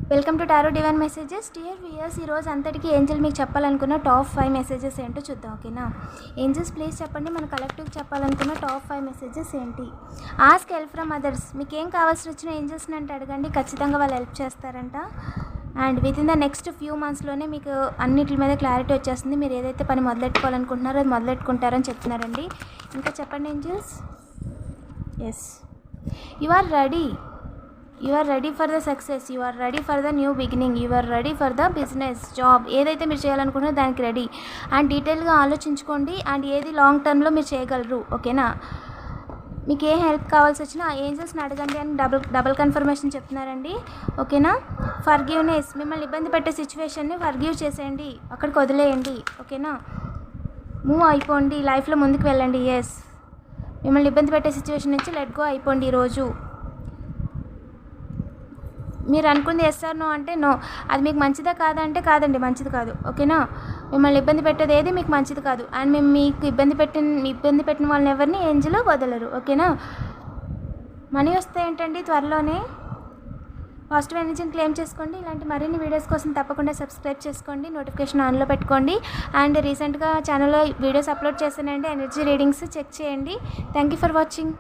Welcome to tarot divine messages. Dear viewers, ఈరోజు అంతటికి Angel మీకు చెప్పాలనుకున్న టాప్ 5 మెసేజెస్ ఏంటో చూద్దాం. ఓకేనా ఏంజల్స్, ప్లీజ్ చెప్పండి మన కలెక్టివ్ చెప్పాలనుకున్న టాప్ 5 మెసేజెస్ ఏంటి. Ask help from others. మీకు ఏం కావాల్సి వచ్చిన ఏంజల్స్ని అంటే అడగండి, ఖచ్చితంగా వాళ్ళు హెల్ప్ చేస్తారంట. And with in the next few మంత్స్లోనే మీకు అన్నిటి మీద క్లారిటీ వచ్చేస్తుంది. మీరు ఏదైతే పని మొదలెట్టుకోవాలనుకుంటున్నారో అది మొదలెట్టుకుంటారని చెప్తున్నారండి. ఇంకా చెప్పండి angels. Yes, you are ready. You are ready for the success. You are ready for the new beginning. You are ready for the business, job, ఏదైతే మీరు చేయాలనుకుంటున్నారో దానికి రెడీ. అండ్ డీటెయిల్గా ఆలోచించుకోండి. అండ్ ఏది లాంగ్ టర్మ్లో మీరు చేయగలరు. ఓకేనా, మీకు ఏ హెల్ప్ కావాల్సి వచ్చినా ఆ ఏంజల్స్ని అడగండి అని డబుల్ కన్ఫర్మేషన్ చెప్తున్నారండి. ఓకేనా, ఫర్గివ్నెస్. మిమ్మల్ని ఇబ్బంది పెట్టే సిచ్యువేషన్ని ఫర్గివ్ చేసేయండి, అక్కడికి వదిలేయండి. ఓకేనా, మూవ్ అయిపోండి, లైఫ్లో ముందుకు వెళ్ళండి. ఎస్, మిమ్మల్ని ఇబ్బంది పెట్టే సిచ్యువేషన్ నుంచి లెట్ గో అయిపోండి. ఈరోజు మీరు అనుకుంది ఎస్ ఆర్ నో అంటే నో, అది మీకు మంచిదా కాదా అంటే కాదండి, మంచిది కాదు. ఓకేనా, మిమ్మల్ని ఇబ్బంది పెట్టేది ఏది మీకు మంచిది కాదు. అండ్ మేము మీకు ఇబ్బంది పెట్టిన వాళ్ళని ఎవరిని ఏంజలు వదలరు. ఓకేనా, మనీ వస్తే ఏంటండి త్వరలోనే. పాజిటివ్ ఎనర్జీని క్లెయిమ్ చేసుకోండి. ఇలాంటి మరిన్ని వీడియోస్ కోసం తప్పకుండా సబ్స్క్రైబ్ చేసుకోండి, నోటిఫికేషన్ ఆన్లో పెట్టుకోండి. అండ్ రీసెంట్గా ఛానల్లో వీడియోస్ అప్లోడ్ చేశానండి, ఎనర్జీ రీడింగ్స్ చెక్ చేయండి. Thank you for watching.